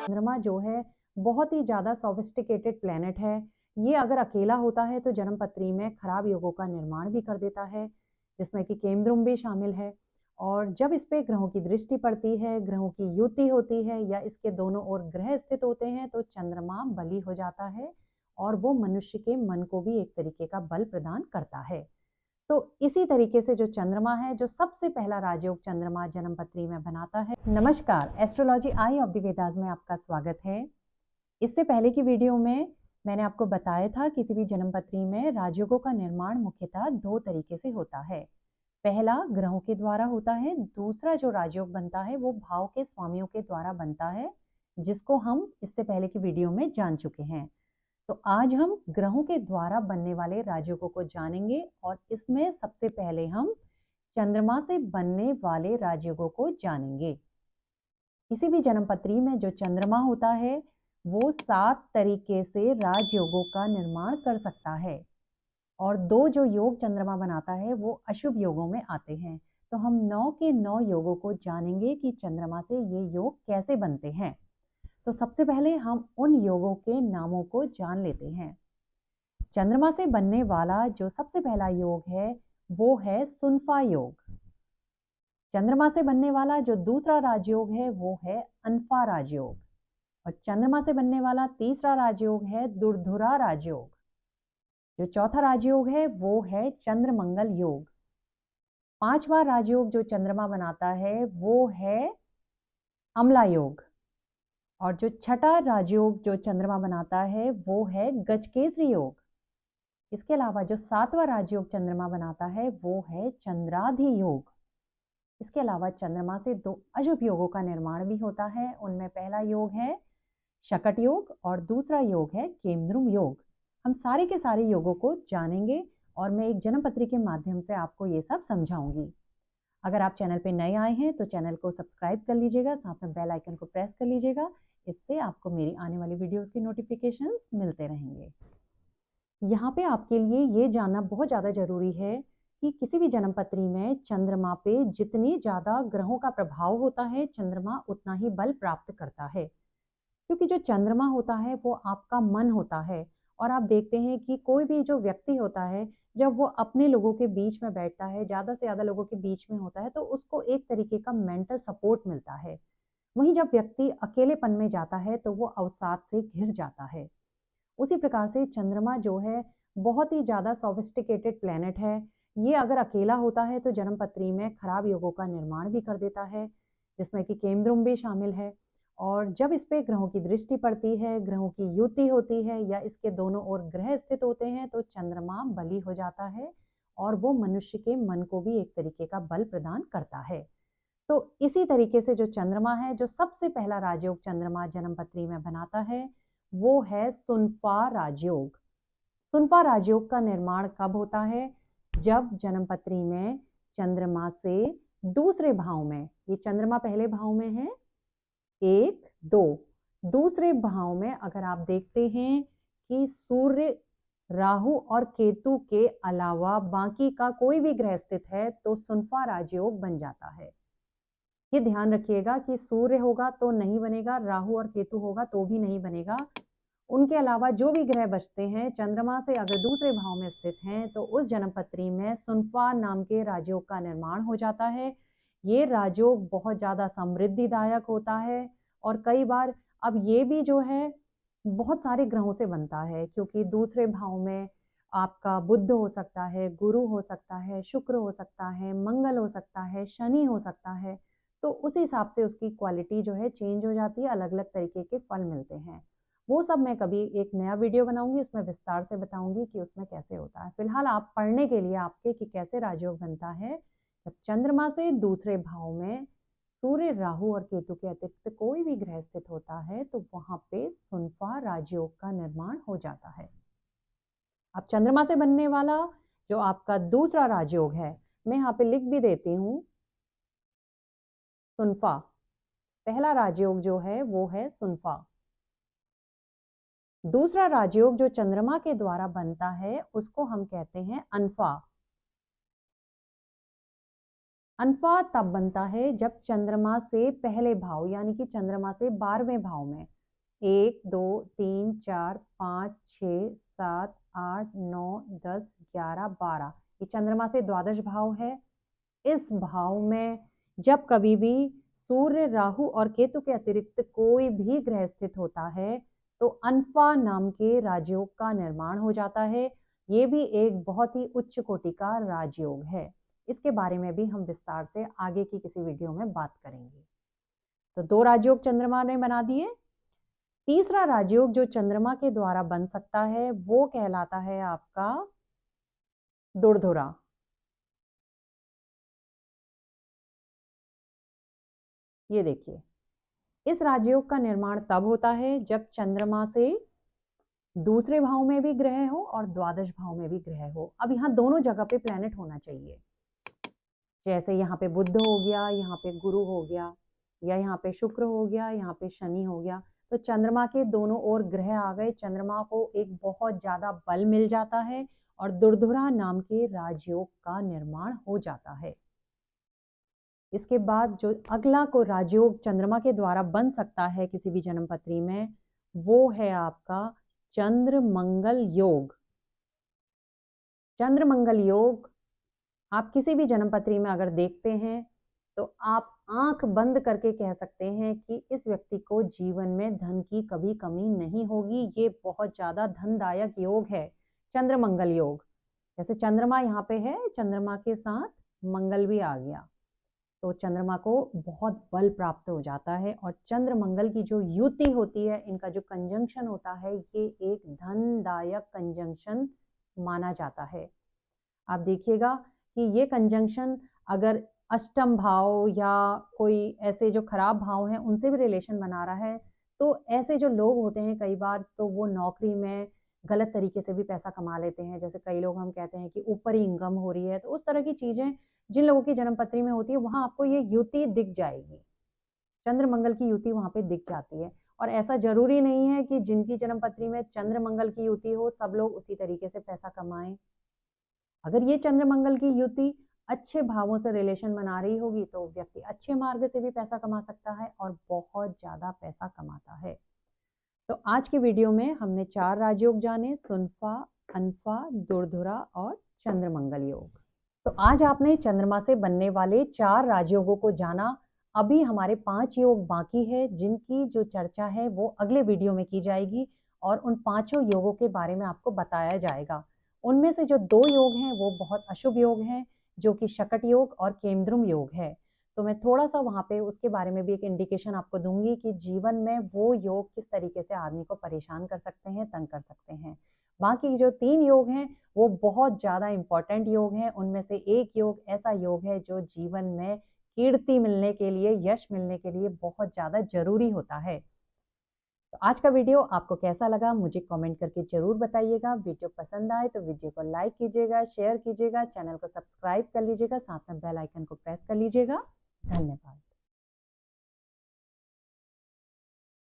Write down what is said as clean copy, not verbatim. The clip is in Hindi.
चंद्रमा जो है बहुत ही ज़्यादा सोफिस्टिकेटेड प्लैनेट है। ये अगर अकेला होता है तो जन्मपत्री में खराब योगों का निर्माण भी कर देता है, जिसमें कि केमद्रुम भी शामिल है। और जब इस पे ग्रहों की दृष्टि पड़ती है, ग्रहों की युति होती है या इसके दोनों ओर ग्रह स्थित होते हैं तो चंद्रमा बली हो जाता है और वो मनुष्य के मन को भी एक तरीके का बल प्रदान करता है। तो इसी तरीके से जो चंद्रमा है, जो सबसे पहला राजयोग चंद्रमा जन्मपत्री में बनाता है। नमस्कार, astrology I of the Vedas में आपका स्वागत है। इससे पहले की वीडियो में मैंने आपको बताया था किसी भी जन्मपत्री में राजयोगों का निर्माण मुख्यतः दो तरीके से होता है। पहला ग्रहों के द्वारा होता है, दूसरा जो राजयोग बनता है वो भाव के स्वामियों के द्वारा बनता है, जिसको हम इससे पहले की वीडियो में जान चुके हैं। तो आज हम ग्रहों के द्वारा बनने वाले राजयोगों को जानेंगे और इसमें सबसे पहले हम चंद्रमा से बनने वाले राजयोगों को जानेंगे। किसी भी जन्मपत्री में जो चंद्रमा होता है वो 7 तरीके से राजयोगों का निर्माण कर सकता है और दो जो योग चंद्रमा बनाता है वो अशुभ योगों में आते हैं। तो हम 9 के 9 योगों को जानेंगे कि चंद्रमा से ये योग कैसे बनते हैं। तो सबसे पहले हम उन योगों के नामों को जान लेते हैं। चंद्रमा से बनने वाला जो सबसे पहला योग है वो है सुनफा योग। चंद्रमा से बनने वाला जो दूसरा राजयोग है वो है अनफा राजयोग और चंद्रमा से बनने वाला तीसरा राजयोग है दुर्धुरा राजयोग। जो चौथा राजयोग है वो है चंद्रमंगल योग। पांचवा राजयोग जो चंद्रमा बनाता है वो है अमला योग और जो छठा राजयोग जो चंद्रमा बनाता है वो है गजकेसरी योग। इसके अलावा जो सातवां राजयोग चंद्रमा बनाता है वो है चंद्राधि योग। इसके अलावा चंद्रमा से दो अशुभ योगों का निर्माण भी होता है। उनमें पहला योग है शकट योग और दूसरा योग है केमद्रुम योग। हम सारे के सारे योगों को जानेंगे और मैं एक जन्मपत्री के माध्यम से आपको ये सब समझाऊंगी। अगर आप चैनल पे नए आए हैं तो चैनल को सब्सक्राइब कर लीजिएगा, साथ में बेल आइकन को प्रेस कर लीजिएगा। इससे आपको मेरी आने वाली वीडियोस की नोटिफिकेशंस मिलते रहेंगे। यहाँ पे आपके लिए ये जानना बहुत ज़्यादा जरूरी है कि किसी भी जन्मपत्री में चंद्रमा पे जितनी ज़्यादा ग्रहों का प्रभाव होता है, चंद्रमा उतना ही बल प्राप्त करता है। क्योंकि जो चंद्रमा होता है वो आपका मन होता है और आप देखते हैं कि कोई भी जो व्यक्ति होता है जब वो अपने लोगों के बीच में बैठता है, ज़्यादा से ज़्यादा लोगों के बीच में होता है, तो उसको एक तरीके का मेंटल सपोर्ट मिलता है। वहीं जब व्यक्ति अकेलेपन में जाता है तो वो अवसाद से घिर जाता है। उसी प्रकार से चंद्रमा जो है बहुत ही ज़्यादा सोफिस्टिकेटेड प्लैनेट है। ये अगर अकेला होता है तो जन्मपत्री में खराब योगों का निर्माण भी कर देता है, जिसमें कि केमद्रुम भी शामिल है। और जब इस पे ग्रहों की दृष्टि पड़ती है, ग्रहों की युति होती है या इसके दोनों ओर ग्रह स्थित होते हैं तो चंद्रमा बली हो जाता है और वो मनुष्य के मन को भी एक तरीके का बल प्रदान करता है। तो इसी तरीके से जो चंद्रमा है, जो सबसे पहला राजयोग चंद्रमा जन्मपत्री में बनाता है वो है सुनफा राजयोग। सुनफा राजयोग का निर्माण कब होता है? जब जन्मपत्री में चंद्रमा से दूसरे भाव में, ये चंद्रमा पहले भाव में है 1, 2, दूसरे भाव में अगर आप देखते हैं कि सूर्य, राहु और केतु के अलावा बाकी का कोई भी ग्रह स्थित है तो सुनफा राजयोग बन जाता है। ये ध्यान रखिएगा कि सूर्य होगा तो नहीं बनेगा, राहु और केतु होगा तो भी नहीं बनेगा। उनके अलावा जो भी ग्रह बचते हैं चंद्रमा से अगर दूसरे भाव में स्थित हैं तो उस जन्मपत्री में सुनफा नाम के राजयोग का निर्माण हो जाता है। ये राजयोग बहुत ज्यादा समृद्धिदायक होता है और कई बार अब ये भी जो है बहुत सारे ग्रहों से बनता है, क्योंकि दूसरे भाव में आपका बुध हो सकता है, गुरु हो सकता है, शुक्र हो सकता है, मंगल हो सकता है, शनि हो सकता है। तो उस हिसाब से उसकी क्वालिटी जो है चेंज हो जाती है, अलग अलग तरीके के फल मिलते हैं। वो सब मैं कभी एक नया वीडियो बनाऊंगी, उसमें विस्तार से बताऊंगी कि उसमें कैसे होता है। फिलहाल आप पढ़ने के लिए आपके कि कैसे राजयोग बनता है, जब चंद्रमा से दूसरे भाव में सूर्य, राहु और केतु के अतिरिक्त कोई भी ग्रह स्थित होता है तो वहां पे सुनफा राजयोग का निर्माण हो जाता है। अब चंद्रमा से बनने वाला जो आपका दूसरा राजयोग है, मैं यहाँ पे लिख भी देती हूँ, सुनफा। पहला राजयोग जो है वो है सुनफा। दूसरा राजयोग जो चंद्रमा के द्वारा बनता है उसको हम कहते हैं अनफा। अनफा तब बनता है जब चंद्रमा से पहले भाव यानी कि चंद्रमा से 12वें भाव में 1 2 3 4 5 6 7 8 9 10 11 12 ये चंद्रमा से द्वादश भाव है। इस भाव में जब कभी भी सूर्य, राहु और केतु के अतिरिक्त कोई भी ग्रह स्थित होता है तो अनफा नाम के राजयोग का निर्माण हो जाता है। ये भी एक बहुत ही उच्च कोटि का राजयोग है। इसके बारे में भी हम विस्तार से आगे की किसी वीडियो में बात करेंगे। तो 2 राजयोग चंद्रमा ने बना दिए। तीसरा राजयोग जो चंद्रमा के द्वारा बन सकता है वो कहलाता है आपका दुर्धुरा। ये देखिए, इस राजयोग का निर्माण तब होता है जब चंद्रमा से दूसरे भाव में भी ग्रह हो और द्वादश भाव में भी ग्रह हो। अब यहाँ दोनों जगह पे प्लैनेट होना चाहिए। जैसे यहाँ पे बुध हो गया, यहाँ पे गुरु हो गया, या यहाँ पे शुक्र हो गया, यहाँ पे शनि हो गया। तो चंद्रमा के दोनों ओर ग्रह आ गए, चंद्रमा को एक बहुत ज्यादा बल मिल जाता है और दुर्धुरा नाम के राजयोग का निर्माण हो जाता है। इसके बाद जो अगला को राजयोग चंद्रमा के द्वारा बन सकता है किसी भी जन्म पत्री में, वो है आपका चंद्र मंगल योग। चंद्र मंगल योग आप किसी भी जन्म पत्री में अगर देखते हैं तो आप आंख बंद करके कह सकते हैं कि इस व्यक्ति को जीवन में धन की कभी कमी नहीं होगी। ये बहुत ज्यादा धनदायक योग है, चंद्र मंगल योग। जैसे चंद्रमा यहाँ पे है, चंद्रमा के साथ मंगल भी आ गया तो चंद्रमा को बहुत बल प्राप्त हो जाता है। और चंद्र मंगल की जो युति होती है, इनका जो कंजंक्शन होता है, ये एक धनदायक कंजंक्शन माना जाता है। आप देखिएगा कि ये कंजंक्शन अगर अष्टम भाव या कोई ऐसे जो खराब भाव हैं उनसे भी रिलेशन बना रहा है तो ऐसे जो लोग होते हैं कई बार तो वो नौकरी में गलत तरीके से भी पैसा कमा लेते हैं। जैसे कई लोग हम कहते हैं कि ऊपर ही इनकम हो रही है, तो उस तरह की चीजें जिन लोगों की जन्म पत्री में होती है वहां आपको ये युति दिख जाएगी, चंद्र मंगल की युति वहां पे दिख जाती है। और ऐसा जरूरी नहीं है कि जिनकी जन्म पत्री में चंद्र मंगल की युति हो सब लोग उसी तरीके से पैसा कमाएं। अगर ये चंद्र मंगल की युति अच्छे भावों से रिलेशन बना रही होगी तो व्यक्ति अच्छे मार्ग से भी पैसा कमा सकता है और बहुत ज्यादा पैसा कमाता है। तो आज के वीडियो में हमने 4 राजयोग जाने, सुनफा, अनफा, दुर्धुरा और चंद्र मंगल योग। तो आज आपने चंद्रमा से बनने वाले 4 राजयोगों को जाना। अभी हमारे 5 योग बाकी है जिनकी जो चर्चा है वो अगले वीडियो में की जाएगी और उन 5 योगों के बारे में आपको बताया जाएगा। उनमें से जो 2 योग हैं वो बहुत अशुभ योग हैं, जो कि शकट योग और केमद्रुम योग है। तो मैं थोड़ा सा वहां पे उसके बारे में भी एक इंडिकेशन आपको दूंगी कि जीवन में वो योग किस तरीके से आदमी को परेशान कर सकते हैं, तंग कर सकते हैं। बाकी जो 3 योग हैं वो बहुत ज्यादा इंपॉर्टेंट योग हैं। उनमें से एक योग ऐसा योग है जो जीवन में कीर्ति मिलने के लिए, यश मिलने के लिए बहुत ज्यादा जरूरी होता है। तो आज का वीडियो आपको कैसा लगा मुझे कमेंट करके जरूर बताइएगा। वीडियो पसंद आए तो वीडियो को लाइक कीजिएगा, शेयर कीजिएगा, चैनल को सब्सक्राइब कर लीजिएगा, साथ में बेल आइकन को प्रेस कर लीजिएगा। धन्यवाद।